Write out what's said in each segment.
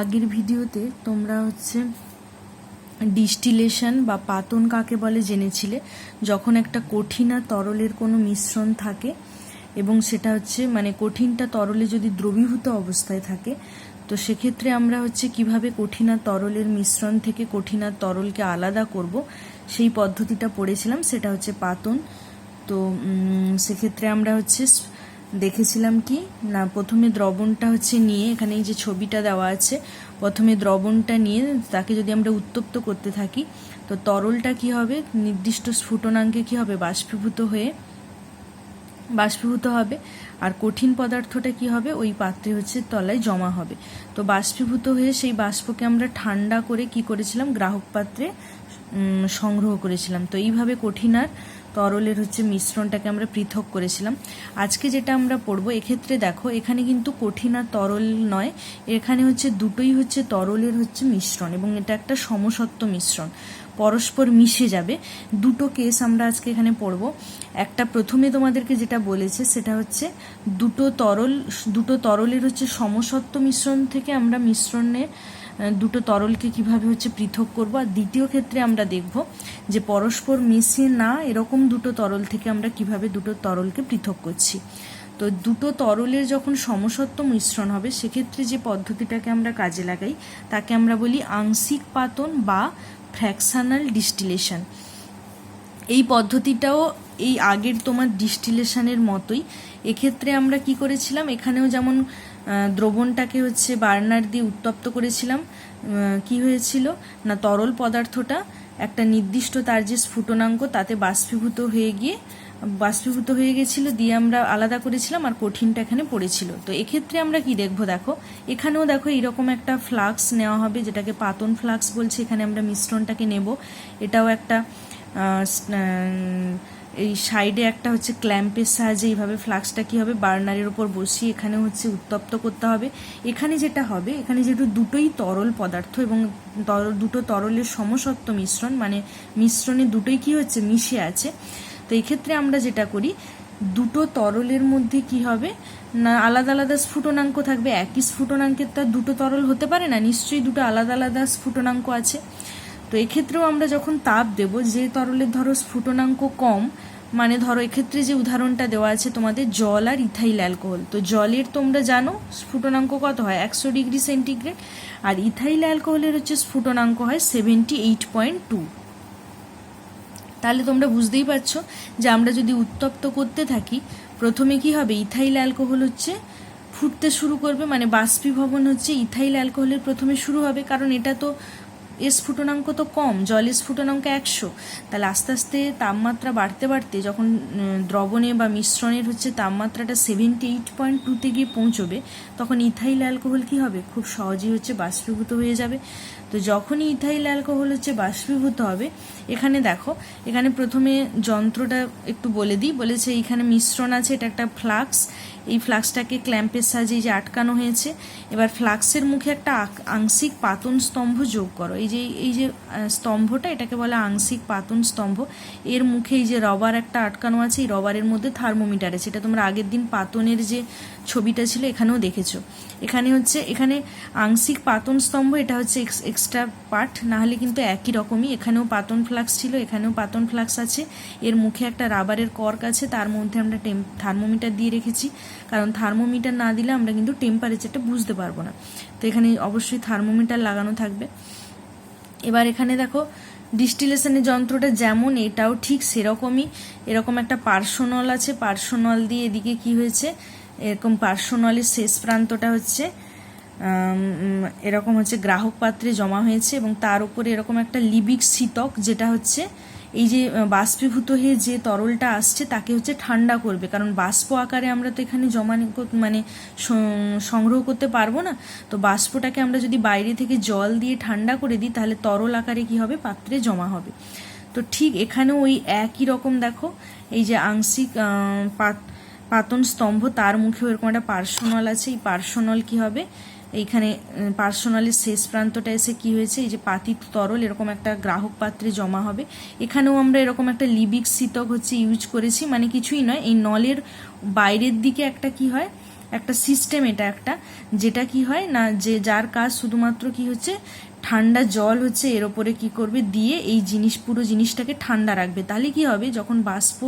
আগের ভিডিওতে তোমরা হচ্ছে ডিস্টিলেশন বা পাতন কাকে বলে জেনেছিলে, যখন একটা কঠিন আর তরলের কোনো মিশ্রণ থাকে এবং সেটা হচ্ছে মানে কঠিনটা তরলে যদি দ্রবীভূত অবস্থায় থাকে, তো সেক্ষেত্রে আমরা হচ্ছে কিভাবে কঠিন আর তরলের মিশ্রণ থেকে কঠিন আর তরলকে আলাদা করব সেই পদ্ধতিটা পড়েছিলাম, সেটা হচ্ছে পাতন। তো সেক্ষেত্রে আমরা হচ্ছে দেখেছিলাম কি না, প্রথমে দ্রবণটা হচ্ছে নিয়ে, এখানে এই যে ছবিটা দেওয়া আছে, প্রথমে দ্রবণটা নিয়ে তাকে যদি আমরা উত্তপ্ত করতে থাকি, তো তরলটা কি হবে, নির্দিষ্ট স্ফুটনাঙ্কে কি হবে, বাষ্পীভূত হবে, আর কঠিন পদার্থটা কি হবে, ওই পাত্রে হচ্ছে তলায় জমা হবে। তো বাষ্পীভূত হয়ে সেই বাষ্পকে আমরা ঠান্ডা করে কি করেছিলাম, গ্রাহক পাত্রে সংগ্রহ করেছিলাম। তো এইভাবে কঠিন আর তরলের হচ্ছে মিশ্রণটাকে আমরা পৃথক করেছিলাম। আজকে যেটা আমরা পড়বো, এক্ষেত্রে দেখো এখানে কিন্তু কঠিন আর তরল নয়, এখানে হচ্ছে দুটোই হচ্ছে তরলের হচ্ছে মিশ্রণ, এবং এটা একটা সমসত্ব মিশ্রণ, পরস্পর মিশে যাবে। দুটো কেস আমরা আজকে এখানে পড়বো। একটা প্রথমে তোমাদেরকে যেটা বলেছে সেটা হচ্ছে দুটো তরলের হচ্ছে সমসত্ব মিশ্রণ থেকে আমরা দুটো তরলকে কিভাবে হচ্ছে পৃথক করব, আর দ্বিতীয় ক্ষেত্রে আমরা দেখব যে পরস্পর মিশে না এরকম দুটো তরল থেকে আমরা কিভাবে দুটো তরলকে পৃথক করছি। তো দুটো তরলের যখন সমসত্ব মিশ্রণ হবে, সেক্ষেত্রে যে পদ্ধতিটাকে আমরা কাজে লাগাই তাকে আমরা বলি আংশিক পাতন বা ফ্র্যাকশনাল ডিস্টিলেশন। এই পদ্ধতিটাও এই আগের তোমার ডিস্টিলেশনের মতোই। এক্ষেত্রে আমরা কি করেছিলাম, এখানেও যেমন দ্রবণটাকে হচ্ছে বার্নার দিয়ে উত্তপ্ত করেছিলাম, কি হয়েছিল না, তরল পদার্থটা একটা নির্দিষ্ট তার যে স্ফুটনাঙ্ক তাতে বাষ্পীভূত হয়ে গেছিল, দিয়ে আমরা আলাদা করেছিলাম, আর কঠিনটা এখানে পড়েছিল। তো এক্ষেত্রে আমরা কি দেখবো, দেখো এখানেও দেখো এইরকম একটা ফ্লাক্স নেওয়া হবে, যেটাকে পাতন ফ্লাক্স বলছে। এখানে আমরা মিশ্রণটাকে নেব, এটাও একটা এই সাইডে একটা হচ্ছে ক্ল্যাম্পের সাহায্যে এইভাবে ফ্লাক্সটা কি হবে, বার্নারের উপর বসিয়ে এখানে হচ্ছে উত্তপ্ত করতে হবে। এখানে যেটা হবে, এখানে যেহেতু দুটোই তরল পদার্থ এবং দুটো তরলের সমসত্ব মিশ্রণ, মানে মিশ্রণে দুটোই কি হচ্ছে, মিশে আছে। তো এক্ষেত্রে আমরা যেটা করি, দুটো তরলের মধ্যে কি হবে না, আলাদা আলাদা স্ফুটনাঙ্ক থাকবে। একই স্ফুটনাঙ্কের তো দুটো তরল হতে পারে না, নিশ্চয়ই দুটো আলাদা আলাদা স্ফুটনাঙ্ক আছে। তো এক্ষেত্রেও আমরা যখন তাপ দেব, যে তরলের ধরো স্ফুটনাঙ্ক কম, মানে ধরো এক্ষেত্রে যে উদাহরণটা দেওয়া আছে তোমাদের, জল আর ইথাইল অ্যালকোহল। তো জলের তোমরা জানো স্ফুটনাঙ্ক কত হয়, 100 ডিগ্রি সেন্টিগ্রেড, আর ইথাইল অ্যালকোহলের হচ্ছে স্ফুটনাঙ্ক হয় 78.2। তাহলে তোমরা বুঝতেই পারছো যে আমরা যদি উত্তপ্ত করতে থাকি, প্রথমে কি হবে, ইথাইল অ্যালকোহল হচ্ছে ফুটতে শুরু করবে, মানে বাষ্পীভবন হচ্ছে ইথাইল অ্যালকোহলের প্রথমে শুরু হবে, কারণ এটা তো এর স্ফুটনাঙ্ক তো কম, জলের স্ফুটনাঙ্ক 100। তাহলে আস্তে আস্তে তাপমাত্রা বাড়তে বাড়তে যখন দ্রবণে বা মিশ্রণের হচ্ছে তাপমাত্রাটা 78.2 গিয়ে পৌঁছবে, তখন ইথাইল অ্যালকোহল কি হবে, খুব সহজেই হচ্ছে বাষ্পীভূত হয়ে যাবে। তো যখনই ইথাইল অ্যালকোহল হচ্ছে বাষ্পীভূত হবে, এখানে দেখো, এখানে প্রথমে যন্ত্রটা একটু বলে দিই, বলেছে এইখানে মিশ্রণ আছে, এটা একটা ফ্লাক্স, এই ফ্লাক্সটাকে ক্ল্যাম্পের সাহায্যে যে আটকানো হয়েছে। এবার ফ্লাক্সের মুখে একটা আংশিক পাতন স্তম্ভ যোগ করো, এই যে স্তম্ভটা, এটাকে বলে আংশিক পাতন স্তম্ভ। এর মুখে এই যে রবার একটা আটকানো আছে, এই রবারের মধ্যে থার্মোমিটার আছে, এটা তোমরা আগের দিন পাতনের যে ছবিটা ছিল এখানেও দেখেছো। এখানে আংশিক পাতন স্তম্ভ, এটা হচ্ছে এক্সট্রা পার্ট, না হলে কিন্তু একই রকমই, এখানেও পাতন ফ্লাক্স ছিল, এখানেও পাতন ফ্লাক্স আছে। এর মুখে একটা রাবারের কর্ক আছে, তার মধ্যে আমরা থার্মোমিটার দিয়ে রেখেছি, কারণ থার্মোমিটার না দিলে আমরা কিন্তু টেম্পারেচারটা বুঝতে পারবো না। তো এখানে অবশ্যই থার্মোমিটার লাগানো থাকবে। এবার এখানে দেখো ডিস্টিলেশনের যন্ত্রটা যেমন, এটাও ঠিক সেরকমই, এরকম একটা পার্শ্বনল আছে, পার্শ্বনল দিয়ে এদিকে কি হয়েছে, এরকম পার্শ্বনলের শেষ প্রান্তটা হচ্ছে এরকম হচ্ছে গ্রাহক পাত্রে জমা হয়েছে, এবং তার উপরে এরকম একটা লিবিক শীতক, যেটা হচ্ছে এই যে বাষ্পীভূত হয়ে যে তরলটা আসছে তাকে হচ্ছে ঠান্ডা করবে, কারণ বাষ্প আকারে আমরা তো এখানে মানে সংগ্রহ করতে পারবো না। তো বাষ্পটাকে আমরা যদি বাইরে থেকে জল দিয়ে ঠান্ডা করে দিই, তাহলে তরল আকারে কি হবে, পাত্রে জমা হবে। তো ঠিক এখানেও ওই একই রকম দেখো, এই যে আংশিক পাতন স্তম্ভ, তার মুখেও এরকম একটা পার্শ্বনল আছে, এই পার্শ্বনল কি হবে, এইখানে পার্শ্বনলের শেষ প্রান্তটা এসে কি হয়েছে, এই যে পাতিত তরল এরকম একটা গ্রাহক পাত্রে জমা হবে। এখানেও আমরা এরকম একটা লিবিক শীতক হচ্ছে ইউজ করেছি, মানে কিছুই নয়, এই নলের বাইরের দিকে একটা কি হয়, একটা সিস্টেম, এটা একটা যেটা কি হয় না, যে যার কাজ শুধুমাত্র কি হচ্ছে ঠান্ডা জল হচ্ছে এর ওপরে কি করবে দিয়ে এই পুরো জিনিসটাকে ঠান্ডা রাখবে। তাহলে কি হবে, যখন বাষ্প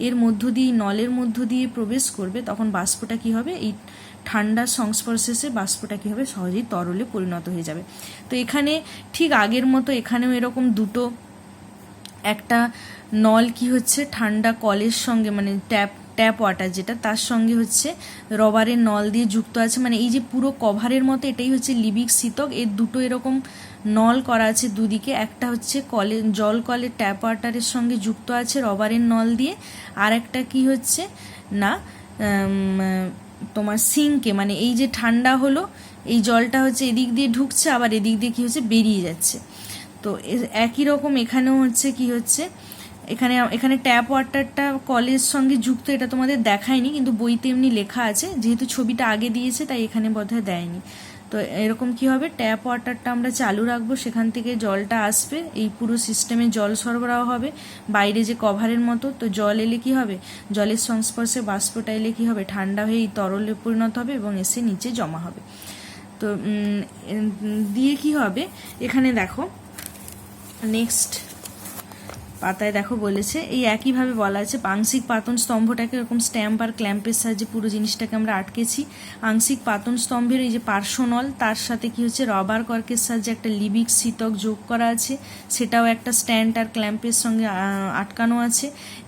এর মধ্য দিয়ে নলের মধ্য দিয়ে প্রবেশ করবে তখন বাষ্পটা কি হবে, এই ঠান্ডার সংস্পর্শে এসে বাষ্পটা কি হবে সহজেই তরলে পরিণত হয়ে যাবে। তো এখানে ঠিক আগের মতো এখানেও এরকম দুটো, একটা নল কি হচ্ছে ঠান্ডা কলের সঙ্গে মানে ট্যাপ ওয়াটার যেটা তার সঙ্গে হচ্ছে রবারের নল দিয়ে যুক্ত আছে, মানে এই যে পুরো কভারের মতো এটাই হচ্ছে লিবিক শীতক। এর দুটো এরকম নল করা আছে দুদিকে, একটা হচ্ছে জল কলের ট্যাপ ওয়াটারের সঙ্গে যুক্ত আছে রবারের নল দিয়ে, আর একটা কি হচ্ছে না তোমার সিঙ্কে, মানে এই যে ঠান্ডা হলো এই জলটা হচ্ছে এদিক দিয়ে ঢুকছে আবার এদিক দিয়ে কি হচ্ছে বেরিয়ে যাচ্ছে। তো একই রকম এখানেও হচ্ছে কি হচ্ছে, এখানে ট্যাপ ওয়াটারটা কলের সঙ্গে যুক্ত, এটা তোমাদের দেখায়নি কিন্তু বইতে এমনি লেখা আছে, যেহেতু ছবিটা আগে দিয়েছে তাই এখানে বোধহয় দেয়নি। তো এরকম কি হবে, ট্যাপ ওয়াটারটা আমরা চালু রাখবো, সেখান থেকে জলটা আসবে, এই পুরো সিস্টেমে জল সরবরাহ হবে বাইরে যে কভারের মতো। তো জল এলে কি হবে, জলের সংস্পর্শে বাষ্পটা এলে কি হবে ঠান্ডা হয়ে এই তরলে পরিণত হবে এবং এসে নিচে জমা হবে। তো দিয়ে কি হবে, এখানে দেখো নেক্সট পাতায় দেখো বলেছে এই একইভাবে বলা আছে আংশিক পাতন স্তম্ভটাকে এরকম স্ট্যাম্প আর ক্ল্যাম্পের সাহায্যে পুরো জিনিসটাকে আমরা আটকেছি। আংশিক পাতন স্তম্ভের এই যে পার্শ্বনল তার সাথে কি হচ্ছে রবার কর্কের সাহায্যে একটা লিবিক শীতক যোগ করা আছে, সেটাও একটা স্ট্যান্ড আর ক্ল্যাম্পের সঙ্গে আটকানো আছে।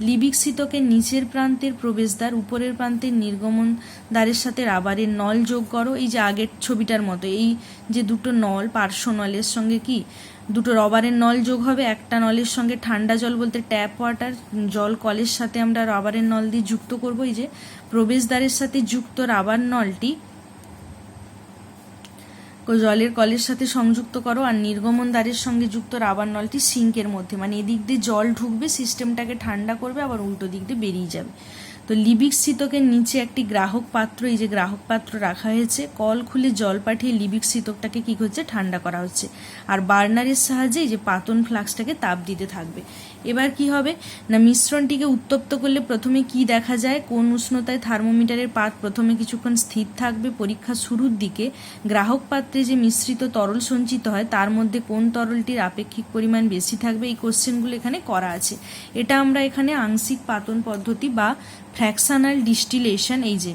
লিবিক শীতকের নিচের প্রান্তের প্রবেশদ্বার উপরের প্রান্তের নির্গমন দ্বারের সাথে রাবারের নল যোগ করো, এই যে আগের ছবিটার মতো এই যে দুটো নল পার্শ্বনলের সঙ্গে কি দুটো রবারের নল যোগ হবে, একটা নলের সঙ্গে ঠান্ডা জল বলতে ট্যাপ ওয়াটার জল কলের সাথে আমরা রাবারের নল দিয়ে যুক্ত করব। এই যে প্রবেশদ্বারের সাথে যুক্ত রাবার নলটি জলের কলের সাথে সংযুক্ত করো আর নির্গমন দ্বারের সঙ্গে যুক্ত রাবার নলটি সিঙ্কের মধ্যে, মানে এদিক দিয়ে জল ঢুকবে সিস্টেমটাকে ঠান্ডা করবে আবার উল্টো দিক দিয়ে বেরিয়ে যাবে। তো লিবিক শীতকের নিচে একটি গ্রাহক পাত্র, এই যে গ্রাহক পাত্র রাখা হয়েছে, কল খুলে জল পাঠিয়ে লিবিক শীতকটাকে কি হচ্ছে ঠান্ডা করা হচ্ছে আর বার্নারের সাহায্যে এই যে পাতন ফ্লাক্সটাকে তাপ দিতে থাকবে। এবার কি হবে না, মিশ্রণটিকে উত্তপ্ত করলে প্রথমে কি দেখা যায়, কোন উষ্ণতায় থার্মোমিটারের পাত প্রথমে কিছুক্ষণ স্থির থাকবে, পরীক্ষা শুরুর দিকে গ্রাহক পাত্রে যে মিশ্রিত তরল সঞ্চিত হয় তার মধ্যে কোন তরলটির আপেক্ষিক পরিমাণ বেশি থাকবে, এই কোশ্চেনগুলো এখানে করা আছে। এটা আমরা এখানে আংশিক পাতন পদ্ধতি বা ফ্র্যাকশনাল ডিস্টিলেশন, এই যে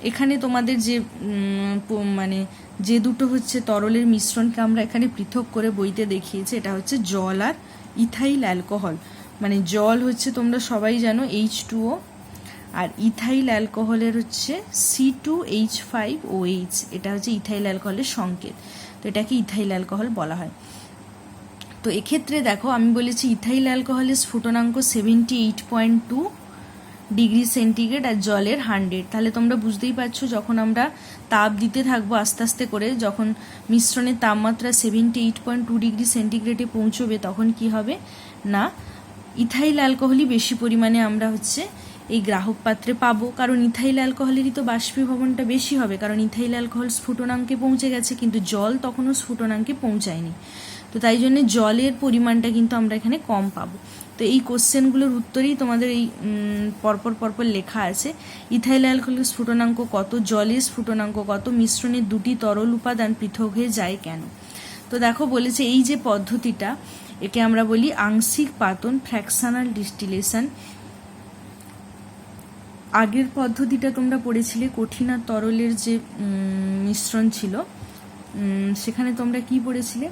এখানে তোমাদের যে মানে যে দুটো হচ্ছে তরলের মিশ্রণকে আমরা এখানে পৃথক করে বইতে দেখিয়েছি, এটা হচ্ছে জল আর ইথাইল অ্যালকোহল। মানে জল হচ্ছে তোমরা সবাই জানো H2O আর ইথাইল অ্যালকোহলের হচ্ছে C2H5OH, এটা হচ্ছে ইথাইল অ্যালকোহলের সংকেত। তো এটাকে ইথাইল অ্যালকোহল বলা হয়। তো এক্ষেত্রে দেখো আমি বলেছি ইথাইল অ্যালকোহলের স্ফুটনাঙ্ক 78.2 ডিগ্রি সেন্টিগ্রেড আর জলের 100। তাহলে তোমরা বুঝতেই পারছো যখন আমরা তাপ দিতে থাকবো আস্তে আস্তে করে, যখন মিশ্রণের তাপমাত্রা 78.2 ডিগ্রি সেন্টিগ্রেডে পৌঁছবে তখন কি হবে না, ইথাইল অ্যালকোহলই বেশি পরিমাণে আমরা হচ্ছে এই গ্রাহক পাত্রে পাবো, কারণ ইথাইল অ্যালকোহলেরই তো বাষ্পীভবনটা বেশি হবে, কারণ ইথাইল অ্যালকোহল স্ফুটনাঙ্কে পৌঁছে গেছে কিন্তু জল তখনও স্ফুটনাঙ্কে পৌঁছায়নি। তো তাই জন্য জলের পরিমাণটা কিন্তু আমরা এখানে কম পাবো। তো এই কোশ্চেনগুলোর উত্তরেই তোমাদের এই পরপর লেখা আছে ইথাইল অ্যালকোহলের স্ফুটনাঙ্ক কত, জলের স্ফুটনাঙ্ক কত, মিশ্রণের দুটি তরল উপাদান পৃথক হয়ে যায় কেন। তো দেখো বলেছে এই যে পদ্ধতিটা একে আমরা বলি আংশিক পাতন ফ্র্যাকশনাল ডিস্টিলেশন। আগের পদ্ধতিটা তোমরা পড়েছিলে কঠিন আর তরলের যে মিশ্রণ ছিল, সেখানে তোমরা কি পড়েছিলে,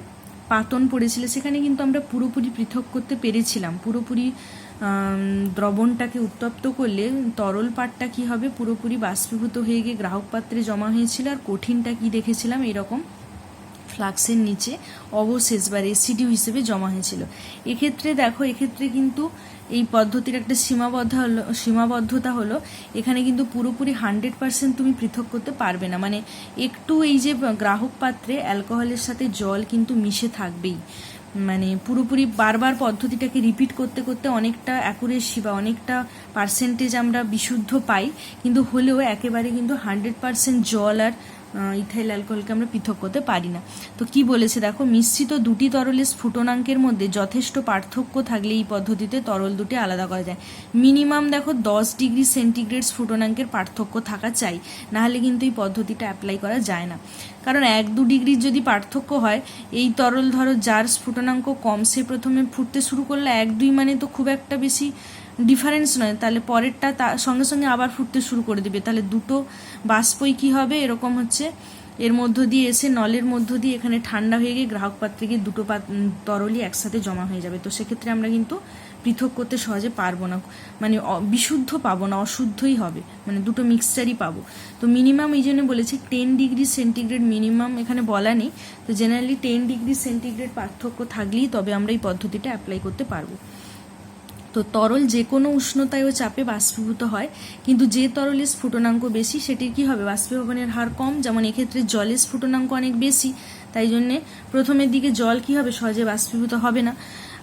পাতন পড়েছিলে, সেখানে কিন্তু আমরা পুরোপুরি পৃথক করতে পেরেছিলাম। পুরোপুরি দ্রবণটাকে উত্তপ্ত করলে তরল পাটটা কি হবে পুরোপুরি বাষ্পীভূত হয়ে গিয়ে গ্রাহক পাত্রে জমা হয়েছিল, আর কঠিনটা কি দেখেছিলাম এরকম ফ্লাক্সের নিচে অবশেষ বা রেসিডিউ হিসেবে জমা হয়েছিল। এক্ষেত্রে দেখো এক্ষেত্রে কিন্তু এই পদ্ধতির একটা সীমাবদ্ধতা হলো এখানে কিন্তু পুরোপুরি 100% তুমি পৃথক করতে পারবে না, মানে একটু এই যে গ্রাহক পাত্রে অ্যালকোহলের সাথে জল কিন্তু মিশে থাকবেই, মানে পুরোপুরি বারবার পদ্ধতিটাকে রিপিট করতে করতে অনেকটা অ্যাকুরেসি বা অনেকটা পার্সেন্টেজ আমরা বিশুদ্ধ পাই, কিন্তু হলেও একেবারে কিন্তু 100% জল আর ইথাইল অ্যালকোহলকে আমরা পৃথক করতে পারি না। তো কি বলেছে দেখো, মিশ্রিত দুটি তরলের স্ফুটনাঙ্কের মধ্যে যথেষ্ট পার্থক্য থাকলে এই পদ্ধতিতে তরল দুটি আলাদা করা যায়। মিনিমাম দেখো 10 ডিগ্রি সেন্টিগ্রেড স্ফুটনাঙ্কের পার্থক্য থাকা চাই, নাহলে কিন্তু এই পদ্ধতিটা অ্যাপ্লাই করা যায় না। কারণ 1-2 ডিগ্রির যদি পার্থক্য হয়, এই তরল ধরো যার স্ফুটনাঙ্ক কম সে প্রথমে ফুটতে শুরু করলে 1-2 মানে তো খুব একটা বেশি ডিফারেন্স নয়, তাহলে পরেরটা তার সঙ্গে সঙ্গে আবার ফুটতে শুরু করে দেবে, তাহলে দুটো বাষ্পই কী হবে, এরকম হচ্ছে এর মধ্য দিয়ে এসে নলের মধ্য দিয়ে এখানে ঠান্ডা হয়ে গিয়ে গ্রাহক পাত্রে গিয়ে দুটো তরলই একসাথে জমা হয়ে যাবে। তো সেক্ষেত্রে আমরা কিন্তু পৃথক করতে সহজে পারবো না, মানে বিশুদ্ধ পাবো না, অশুদ্ধই হবে, মানে দুটো মিক্সচারই পাবো। তো মিনিমাম এই জন্য বলেছি 10 ডিগ্রি সেন্টিগ্রেড মিনিমাম, এখানে বলা নেই, তো জেনারেলি 10 ডিগ্রি সেন্টিগ্রেড পার্থক্য থাকলেই তবে আমরা এই পদ্ধতিটা অ্যাপ্লাই করতে পারবো। তো তরল যে কোনো উষ্ণতায় ও চাপে বাষ্পীভূত হয়, কিন্তু যে তরলের স্ফুটনাঙ্ক বেশি সেটির কি হবে, বাষ্পীভবনের হার কম। যেমন এক্ষেত্রে জলের স্ফুটনাঙ্ক অনেক বেশি, তাই জন্যে প্রথমের দিকে জল কি হবে, সহজে বাষ্পীভূত হবে না।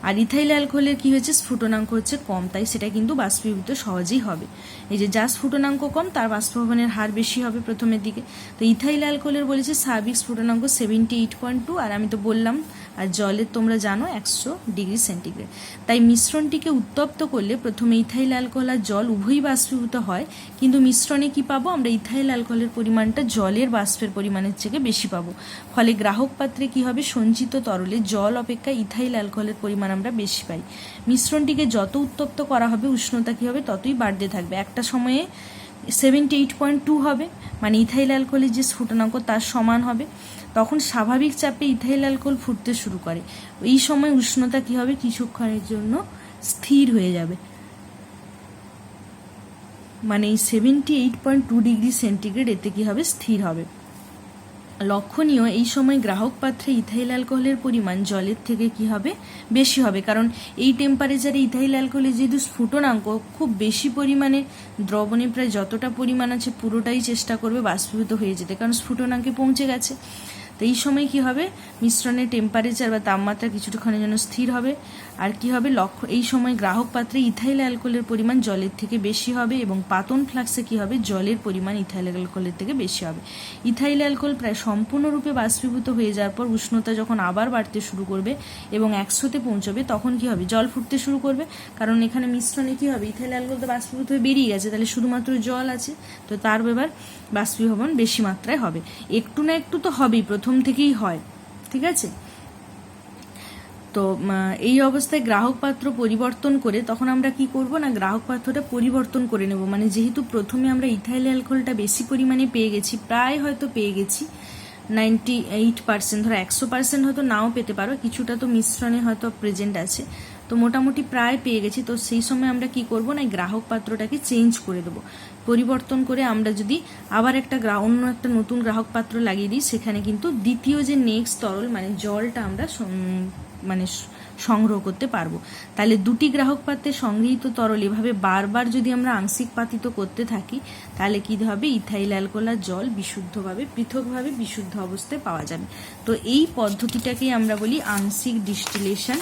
আর ইথাইল অ্যালকোহলের কি হচ্ছে, স্ফুটনাঙ্ক হচ্ছে কম, তাই সেটা কিন্তু বাষ্পীভূত সহজেই হবে। এই যে যার স্ফুটনাঙ্ক কম তার বাষ্পীভবনের হার বেশি হবে প্রথমের দিকে। তো ইথাইল অ্যালকোহলের বলেছে স্বাভাবিক স্ফুটনাঙ্ক 78.2, আর আমি তো বললাম, আর জলের তোমরা জানো 100 ডিগ্রি সেন্টিগ্রেড। তাই মিশ্রণটিকে উত্তপ্ত করলে প্রথমে ইথাইল অ্যালকোহল আর জল উভয়ই বাষ্পীভূত হয়, কিন্তু মিশ্রণে কি পাবো আমরা, ইথাইল অ্যালকোহলের পরিমাণটা জলের বাষ্পের পরিমাণের থেকে বেশি পাবো। ফলে গ্রাহক পাত্রে কি হবে, সঞ্চিত তরলে জল অপেক্ষা ইথাইল অ্যালকোহলের পরিমাণ আমরা বেশি পাই। মিশ্রণটিকে যত উত্তপ্ত করা হবে উষ্ণতা কি হবে ততই বাড়তে থাকবে। একটা সময়ে 78.2 হবে, মানে ইথাইল অ্যালকোহলের যে স্ফুটনাঙ্ক তার সমান হবে। তখন স্বাভাবিক চাপে ইথাইল অ্যালকোহল ফুটতে শুরু করে, এই সময় উষ্ণতা কি হবে, কিছুক্ষণের জন্য স্থির হয়ে যাবে, মানে এই 78.2 ডিগ্রি সেন্টিগ্রেড এতে কি হবে, স্থির হবে। লক্ষণীয়, এই সময় গ্রাহক পাত্রে ইথাইল অ্যালকোহলের পরিমাণ জলের থেকে কি হবে, বেশি হবে, কারণ এই টেম্পারেচারে ইথাইল অ্যালকোহলের যেহেতু স্ফুটনাঙ্ক খুব বেশি পরিমাণে, দ্রবণে প্রায় যতটা পরিমাণ আছে পুরোটাই চেষ্টা করবে বাষ্পীভূত হয়ে যেতে, কারণ স্ফুটনাঙ্কে পৌঁছে গেছে। তো এই সময় কি হবে, মিশ্রণের টেম্পারেচার বা তাপমাত্রা কিছুক্ষণের জন্য স্থির হবে। আর কি হবে, এই সময় গ্রাহক পাত্রে ইথাইল অ্যালকোহলের পরিমাণ জলের থেকে বেশি হবে, এবং পাতন ফ্লাক্সে কি হবে, জলের পরিমাণ ইথাইল অ্যালকোহলের থেকে বেশি হবে। ইথাইল অ্যালকোহল প্রায় সম্পূর্ণরূপে বাষ্পীভূত হয়ে যাওয়ার পর উষ্ণতা যখন আবার বাড়তে শুরু করবে এবং 100-তে পৌঁছবে, তখন কি হবে, জল ফুটতে শুরু করবে, কারণ এখানে মিশ্রণে কি হবে, ইথাইল অ্যালকোহল তো বাষ্পীভূত হয়ে বেরিয়ে গেছে, তাহলে শুধুমাত্র জল আছে, তো তার এবার বাষ্পীভবন বেশি মাত্রায় হবে। একটু না একটু তো হবেই, প্রথম থেকেই হয়, ঠিক আছে। তো এই অবস্থায় গ্রাহক পাত্র পরিবর্তন করে তখন আমরা কি করব না, গ্রাহক পাত্রটা পরিবর্তন করে নেব, মানে যেহেতু প্রথমে আমরা ইথাইল অ্যালকোহলটা বেশি পরিমাণে পেয়ে গেছি, প্রায় হয়তো পেয়ে গেছি 98%, ধরো 100% হয়তো নাও পেতে পারো, কিছুটা তো মিশ্রণে হয়তো প্রেজেন্ট আছে, তো মোটামুটি প্রায় পেয়ে গেছি। তো সেই সময় আমরা কি করব না, গ্রাহক পাত্রটাকে চেঞ্জ করে দেবো, পরিবর্তন করে আমরা যদি আবার অন্য একটা নতুন গ্রাহক পাত্র লাগিয়ে দিই, সেখানে কিন্তু দ্বিতীয় যে নেক্সট তরল মানে জলটা আমরা মানে সংগ্রহ করতে পারবো। তাহলে দুটি গ্রাহক পাত্রে সংগৃহীত তরল এভাবে বারবার যদি আমরা আংশিক পাতিত করতে থাকি, তাহলে কি হবে, ইথাইল অ্যালকোহল আর জল বিশুদ্ধভাবে পৃথকভাবে বিশুদ্ধ অবস্থায় পাওয়া যাবে। তো এই পদ্ধতিটাকেই আমরা বলি আংশিক ডিস্টিলেশন।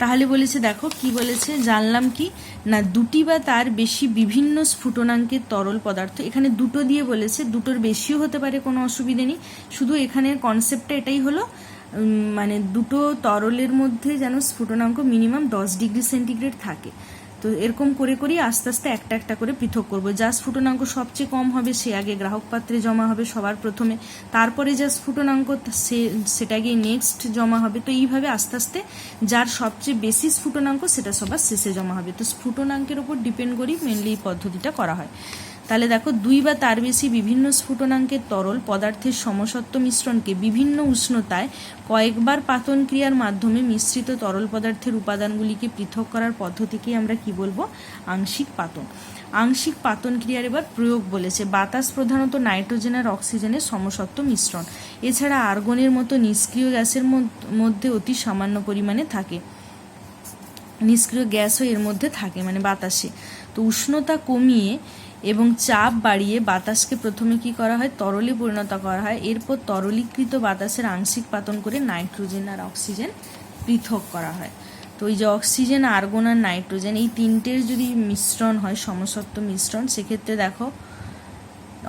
তাহলে বলেছে, দেখো কি বলেছে, জানলাম কি না, দুটি বা তার বেশি বিভিন্ন স্ফুটনাঙ্কের তরল পদার্থ, এখানে দুটো দিয়ে বলেছে, দুটোর বেশিও হতে পারে, কোনো অসুবিধে নেই, শুধু এখানের কনসেপ্টটা এটাই হলো, মানে দুটো তরলের মধ্যে যেন স্ফুটনাঙ্ক মিনিমাম 10 ডিগ্রি সেন্টিগ্রেড থাকে। তো এরকম করে করেই আস্তে আস্তে একটা একটা করে পৃথক করবো। যা স্ফুটনাঙ্ক সবচেয়ে কম হবে সে আগে গ্রাহক পাত্রে জমা হবে সবার প্রথমে, তারপরে যা স্ফুটনাঙ্ক সেটা গিয়ে নেক্সট জমা হবে। তো এইভাবে আস্তে আস্তে যার সবচেয়ে বেশি স্ফুটনাঙ্ক সেটা সবার শেষে জমা হবে। তো স্ফুটনাঙ্কের উপর ডিপেন্ড করেই মেনলি এই পদ্ধতিটা করা হয়। তাহলে দেখো, দুই বা তার বেশি বিভিন্ন স্ফুটনাঙ্কের তরল পদার্থের সমসত্ব মিশ্রণকে বিভিন্ন উষ্ণতায় কয়েকবার পাতন ক্রিয়ার মাধ্যমে মিশ্রিত তরল পদার্থের উপাদানগুলিকে পৃথক করার পদ্ধতিকেই আমরা কি বলবো, আংশিক পাতন। আংশিক পাতন ক্রিয়ার এবার প্রয়োগ বলেছে, বাতাস প্রধানত নাইট্রোজেন আর অক্সিজেনের সমসত্ব মিশ্রণ, এছাড়া আর্গনের মতো নিষ্ক্রিয় গ্যাসের মধ্যে অতি সামান্য পরিমাণে থাকে, নিষ্ক্রিয় গ্যাসও এর মধ্যে থাকে মানে বাতাসে। তো উষ্ণতা কমিয়ে এবং চাপ বাড়িয়ে বাতাসকে প্রথমে কি করা হয়, তরলে পরিণত করা হয়, এরপর তরলীকৃত বাতাসের আংশিক পাতন করে নাইট্রোজেন আর অক্সিজেন পৃথক করা হয়। তো এই যে অক্সিজেন, আর্গন আর নাইট্রোজেন এই তিনটের যদি মিশ্রণ হয়, সমসত্ব মিশ্রণ, সেক্ষেত্রে দেখো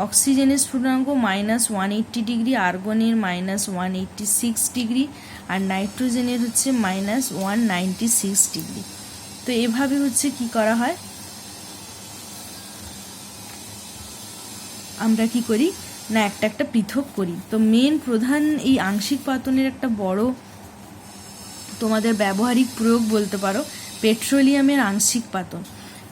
অক্সিজেনের স্ফুটনাঙ্ক -180°, আর্গনের -186°, আর নাইট্রোজেনের হচ্ছে -196°। তো এভাবে হচ্ছে কি করা হয়, আমরা কি করি না একটা একটা পৃথক করি। তো মেন প্রধান এই আংশিক পাতনের একটা বড় তোমাদের ব্যবহারিক প্রয়োগ বলতে পারো পেট্রোলিয়ামের আংশিক পাতন।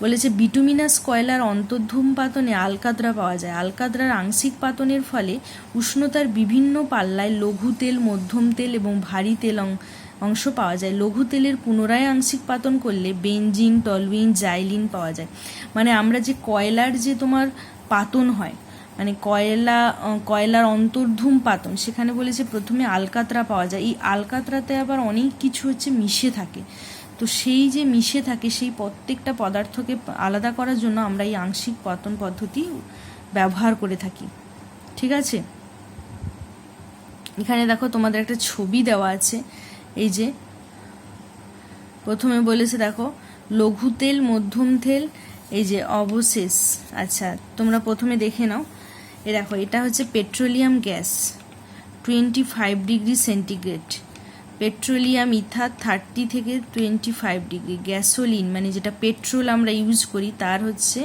বলেছে বিটুমিনাস কয়লার অন্তর্ধূম পাতনে আলকাতরা পাওয়া যায়। আলকাতরার আংশিক পাতনের ফলে উষ্ণতার বিভিন্ন পাল্লায় লঘু তেল, মধ্যম তেল এবং ভারী তেল অংশ পাওয়া যায়। লঘু তেলের পুনরায় আংশিক পাতন করলে বেনজিন, টলুইন, জাইলিন পাওয়া যায়। মানে আমরা যে কয়লার যে তোমার পাতন হয়, মানে কয়লার অন্তর্ধূম পাতন, সেখানে বলেছে প্রথমে আলকাতরা পাওয়া যায়। এই আলকাতরাতে আবার অনেক কিছু হচ্ছে মিশে থাকে। তো সেই যে মিশে থাকে সেই প্রত্যেকটা পদার্থকে আলাদা করার জন্য আমরা এই আংশিক পাতন পদ্ধতি ব্যবহার করে থাকি। ঠিক আছে, এখানে দেখো তোমাদের একটা ছবি দেওয়া আছে। এই যে প্রথমে বলেছে দেখো লঘু তেল, মধ্যম তেল, এই যে অবশেষ। আচ্ছা, তোমরা প্রথমে দেখে নাও। এ দেখো এটা হচ্ছে petroleum gas 25°C, petroleum ether 30 থেকে 25°, গ্যাসোলিন মানে যেটা পেট্রোল আমরা ইউজ করি তার হচ্ছে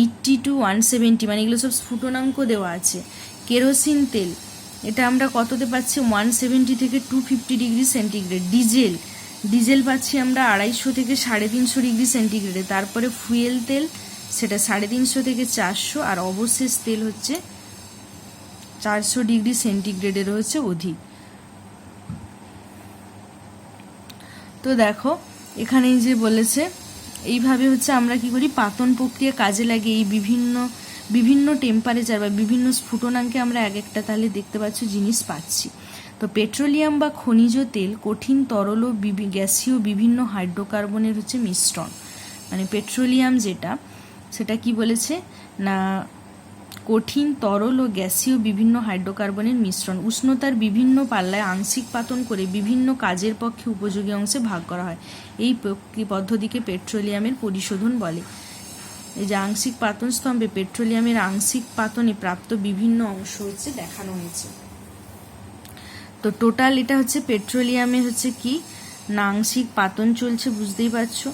80 to 170, মানে এগুলো সব স্ফুটনাঙ্ক দেওয়া আছে। কেরোসিন তেল এটা আমরা কততে পাচ্ছি 170 থেকে 250°C। ডিজেল পাচ্ছি আমরা 250 থেকে 350°C। তারপরে ফুয়েল তেল সেটা 350 থেকে 400, আর অবশেষ তেল হচ্ছে 400°C হচ্ছে অধিক। তো দেখো এখানে যে বলেছে এইভাবে হচ্ছে আমরা কি করি পাতন প্রক্রিয়া কাজে লাগে। এই বিভিন্ন টেম্পারেচার বা বিভিন্ন স্ফুটনাঙ্কে আমরা এক একটা তাহলে দেখতে পাচ্ছ জিনিস পাচ্ছি। তো পেট্রোলিয়াম বা খনিজ তেল কঠিন, তরল ও গ্যাসীয় বিভিন্ন হাইড্রোকার্বনের হচ্ছে মিশ্রণ। মানে পেট্রোলিয়াম যেটা সেটা কি বলেছে না কঠিন, তরল ও গ্যাসীয় বিভিন্ন হাইড্রোকার্বনের মিশ্রণ। উষ্ণতার বিভিন্ন পাল্লায় আংশিক পাতন করে বিভিন্ন কাজের পক্ষে উপযোগী অংশে ভাগ করা হয়। এই পদ্ধতিকে পেট্রোলিয়ামের পরিশোধন বলে। এই যে আংশিক পাতন স্তম্ভে পেট্রোলিয়ামের আংশিক পাতনে প্রাপ্ত বিভিন্ন অংশ হচ্ছে দেখানো হয়েছে। তো টোটাল এটা হচ্ছে পেট্রোলিয়ামের হচ্ছে কি না আংশিক পাতন চলছে, বুঝতেই পারছো।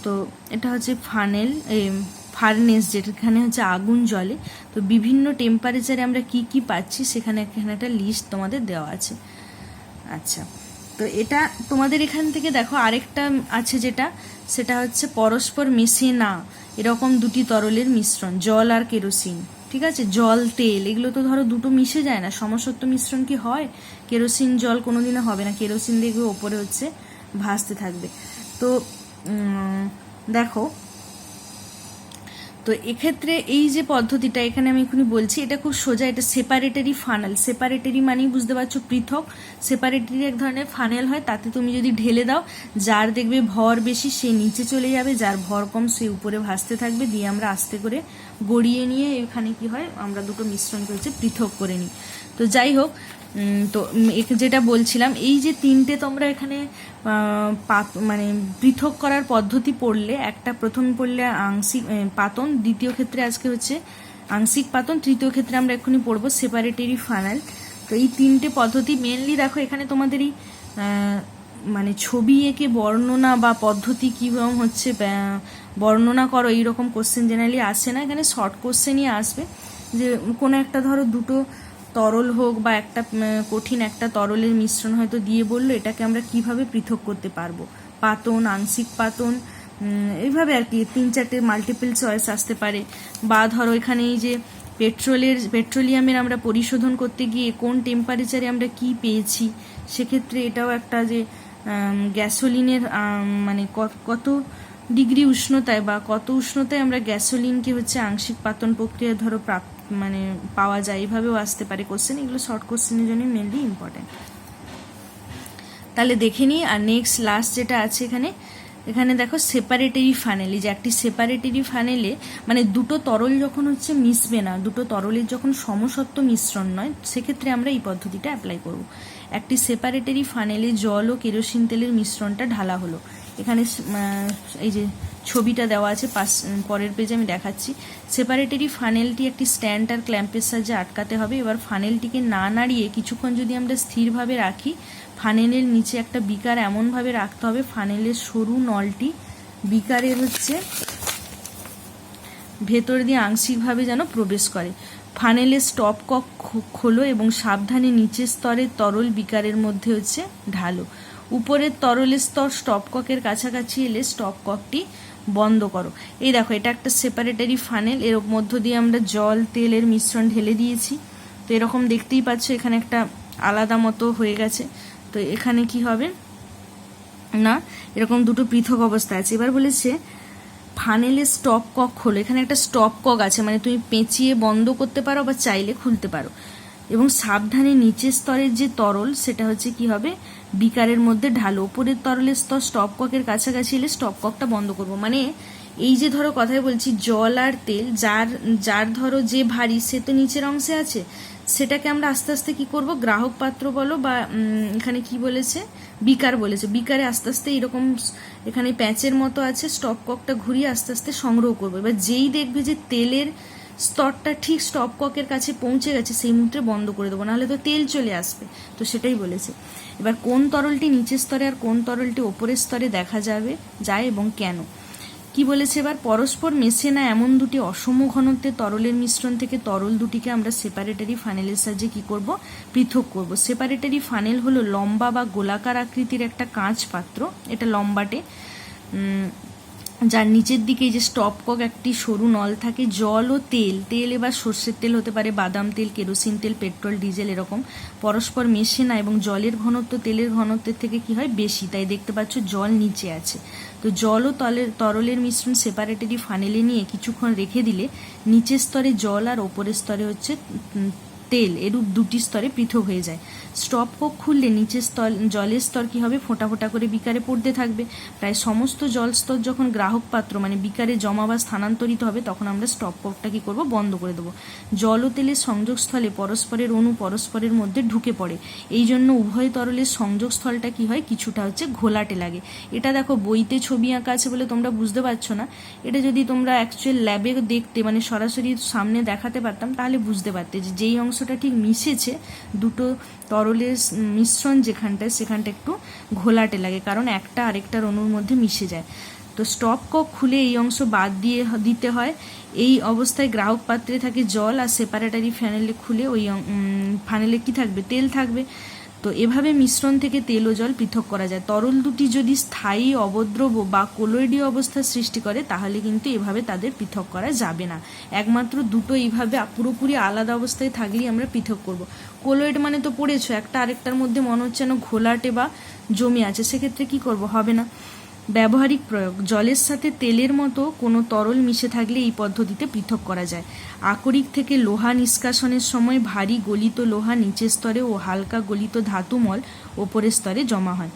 তো এটা হচ্ছে ফার্নেস যেখানে হচ্ছে আগুন জ্বলে। তো বিভিন্ন টেম্পারেচারে আমরা কি কি পাচ্ছি সেখানে একটা লিস্ট তোমাদের দেওয়া আছে। আচ্ছা, তো এটা তোমাদের এখান থেকে দেখো আরেকটা আছে যেটা সেটা হচ্ছে পরস্পর মিশে না এরকম দুটি তরলের মিশ্রণ, জল আর কেরোসিন। ঠিক আছে, জল তেল এগুলো তো ধরো দুটো মিশে যায় না, সমসত্ব মিশ্রণ কি হয়? কেরোসিন জল কোনোদিনও হবে না, কেরোসিন দেখবে ওপরে হচ্ছে ভাসতে থাকবে। তো দেখো, তো এক্ষেত্রে এই যে পদ্ধতিটা এখানে আমি এখনই বলছি এটা খুব সোজা, এটা সেপারেটারি ফানেল। সেপারেটারি মানেই বুঝতে পারছো পৃথক। সেপারেটারি এক ধরনের ফানেল হয়, তাতে তুমি যদি ঢেলে দাও যার দেখবে ভর বেশি সে নিচে চলে যাবে, যার ভর কম সে উপরে ভাসতে থাকবে, দিয়ে আমরা আস্তে করে গড়িয়ে নিয়ে এখানে কি হয় আমরা দুটো মিশ্রণকে হচ্ছে পৃথক করে নিই। তো যাই হোক, তো যেটা বলছিলাম এই যে তিনটে তোমরা এখানে মানে পৃথক করার পদ্ধতি পড়লে, একটা প্রথম পড়লে আংশিক পাতন, দ্বিতীয় ক্ষেত্রে আজকে হচ্ছে আংশিক পাতন, তৃতীয় ক্ষেত্রে আমরা এক্ষুনি পড়বো সেপারেটরি ফানেল। তো এই তিনটে পদ্ধতি মেনলি দেখো এখানে তোমাদের এই মানে ছবি এঁকে বর্ণনা বা পদ্ধতি কীরকম হচ্ছে বর্ণনা করো এইরকম কোশ্চেন জেনারেলি আসে না, এখানে শর্ট কোশ্চেনই আসবে। যে কোনো একটা ধরো দুটো তরল হোক বা একটা কঠিন একটা তরলের মিশ্রণ হয়তো দিয়ে বললো এটাকে আমরা কিভাবে পৃথক করতে পারবো, পাতন, আংশিক পাতন, এইভাবে আর কি 3-4টে মাল্টিপল চয়েস আসতে পারে। বা ধরো এখানে এই যে পেট্রোলিয়ামের আমরা পরিশোধন করতে গিয়ে কোন টেম্পারেচারে আমরা কি পেয়েছি, সেক্ষেত্রে এটাও একটা যে গ্যাসোলিনের মানে কত ডিগ্রি উষ্ণতায় বা কত উষ্ণতায় আমরা গ্যাসোলিনকে হচ্ছে আংশিক পাতন প্রক্রিয়া ধরো মানে পাওয়া যায়, এইভাবেও আসতে পারে কোশ্চেন। এগুলো শর্ট কোশ্চেনের জন্য মেনলি ইম্পর্টেন্ট। তাহলে দেখে নিই। আর নেক্সট লাস্ট যেটা আছে এখানে দেখো সেপারেটরি ফানেল। যে একটি সেপারেটরি ফানেলে মানে দুটো তরল যখন হচ্ছে মিশবে না, দুটো তরলের যখন সমসত্ব মিশ্রণ নয়, সেক্ষেত্রে আমরা এই পদ্ধতিটা অ্যাপ্লাই করব। একটি সেপারেটরি ফানেলে জল ও কেরোসিন তেলের মিশ্রণটা ঢালা হলো, এখানে এই যে ছবিটা দেওয়া আছে পরের পেজে আমি দেখাচ্ছি। সেপারেটরি ফানেলটি একটি স্ট্যান্ড আর ক্ল্যাম্পের সাহায্যে আটকাতে হবে। এবার ফানেলটিকে না নাড়িয়ে কিছুক্ষণ যদি আমরা স্থিরভাবে রাখি, ফানেলের নিচে একটা বিকার এমনভাবে রাখতে হবে ফানেলের সরু নলটি বিকারের ভেতর দিয়ে আংশিকভাবে যেন প্রবেশ করে। ফানেলের স্টপ কক খোলো এবং সাবধানে নিচের স্তরের তরল বিকারের মধ্যে ঢালো। উপরের তরলের স্তর স্টপ ককের কাছাকাছি এলে স্টপ ককটি বন্ধ করো। এই দেখো, এটা একটা সেপারেটরি ফানেল, এর মধ্য দিয়ে আমরা জল তেলের মিশ্রণ ঢেলে দিয়েছি। তো এরকম দেখতেই পাচ্ছ এখানে একটা আলাদা মতো হয়ে গেছে। তো এখানে কি হবে না, এরকম দুটো পৃথক অবস্থা আছে। এবার বলেছে ফানেলের স্টপ কক খোলো। এখানে একটা স্টপ কক আছে, মানে তুমি পেঁচিয়ে বন্ধ করতে পারো বা চাইলে খুলতে পারো। এবং সাবধানে নিচের স্তরের যে তরল সেটা কি হবে, বিকারের মধ্যে ঢালো। ওপরের তরলের স্তর স্টপ ককের কাছাকাছি এলে স্টপ ককটা বন্ধ করবো। মানে এই যে ধরো কথাই বলছি, জল আর তেল যার ধরো যে ভারী সে তো নিচের অংশে আছে, সেটাকে আমরা আস্তে আস্তে কি করব, গ্রাহক পাত্র বলো বা এখানে কি বলেছে বিকার বলেছে, বিকারে আস্তে আস্তে এরকম এখানে প্যাঁচের মতো আছে, স্টপ ককটা ঘুরিয়ে আস্তে আস্তে সংগ্রহ করবো। এবার যেই দেখবে যে তেলের স্তরটা ঠিক স্টপ ককের কাছে পৌঁছে গেছে, সেই মুহূর্তে বন্ধ করে দেবো, নাহলে তো তেল চলে আসবে। তো সেটাই বলেছে। এবার কোন তরলটি নিচের স্তরে আর কোন তরলটি ওপরের স্তরে দেখা যায় এবং কেন কি বলেছে। এবার পরস্পর মেশে না এমন দুটি অসম ঘনত্বের তরলের মিশ্রণ থেকে তরল দুটিকে আমরা সেপারেটরি ফানেলের সাহায্যে কি করব, পৃথক করব। সেপারেটরি ফানেল হলো লম্বা বা গোলাকার আকৃতির একটা কাঁচ পাত্র, এটা লম্বাটে, যার নিচের দিকে যে স্টপ কক একটি সরু নল থাকে। জল ও তেল এবার সর্ষের তেল হতে পারে, বাদাম তেল, কেরোসিন তেল, পেট্রোল, ডিজেল এরকম পরস্পর মেশে না এবং জলের ঘনত্ব তেলের ঘনত্বের থেকে কি হয় বেশি, তাই দেখতে পাচ্ছ জল নিচে আছে। তো জল ও তরলের মিশ্রণ সেপারেটরি ফানেলে নিয়ে কিছুক্ষণ রেখে দিলে নিচের স্তরে জল আর ওপরের স্তরে তেল এরূপ দুটি স্তরে পৃথক হয়ে যায়। স্টপ কক খুললে নিচের জলের স্তর কি হবে, ফোঁটা ফোঁটা করে বিকারে পড়তে থাকবে। প্রায় সমস্ত জল স্তর যখন গ্রাহক পাত্র মানে বিকারে জমা বা স্থানান্তরিত হবে, তখন আমরা স্টপ ককটা কি করব, বন্ধ করে দেবো। জল ও তেলের সংযোগস্থলে পরস্পরের অণু পরস্পরের মধ্যে ঢুকে পড়ে, এই জন্য উভয় তরলের সংযোগস্থলটা কি হয়, কিছুটা ঘোলাটে লাগে। এটা দেখো বইতে ছবি আঁকা আছে বলে তোমরা বুঝতে পারছো না, এটা যদি তোমরা অ্যাকচুয়াল ল্যাবে দেখতে মানে সরাসরি সামনে দেখাতে পারতাম, তাহলে বুঝতে পারতে যে যেই অংশটা ঠিক মিশেছে দুটো তরলের মিশ্রণ যেখানটায়, সেখানটা একটু ঘোলাটে লাগে, কারণ একটা আরেকটার অণুর মধ্যে মিশে যায়। তো স্টপ কক খুলে এই অংশ বাদ দিতে হয়। এই অবস্থায় গ্রাহক পাত্রে থাকে জল, আর সেপারেটরি ফানেলে খুলে ওই ফানেলে কি থাকবে, তেল থাকবে। তো এভাবে মিশ্রণ থেকে তেল ও জল পৃথক করা যায়। তরল দুটি যদি স্থায়ী অবদ্রব বা কোলয়েডীয় অবস্থার সৃষ্টি করে, তাহলে কিন্তু এভাবে তাদের পৃথক করা যাবে না। একমাত্র দুটো এইভাবে পুরোপুরি আলাদা অবস্থায় থাকলেই আমরা পৃথক করব। কোলয়েড মানে তো পড়েছো, একটা আরেকটার মধ্যে মনে হচ্ছে যেন ঘোলাটে বা জমে আছে, সেক্ষেত্রে কি করব, হবে না। ব্যবহারিক প্রয়োগ, জলের সাথে তেলের মতো কোনো তরল মিশে থাকলে এই পদ্ধতিতে পৃথক করা যায়। আকরিক থেকে লোহা নিষ্কাশনের সময় ভারী গলিত লোহা নিচের স্তরে ও হালকা গলিত ধাতুমল ওপরের স্তরে জমা হয়।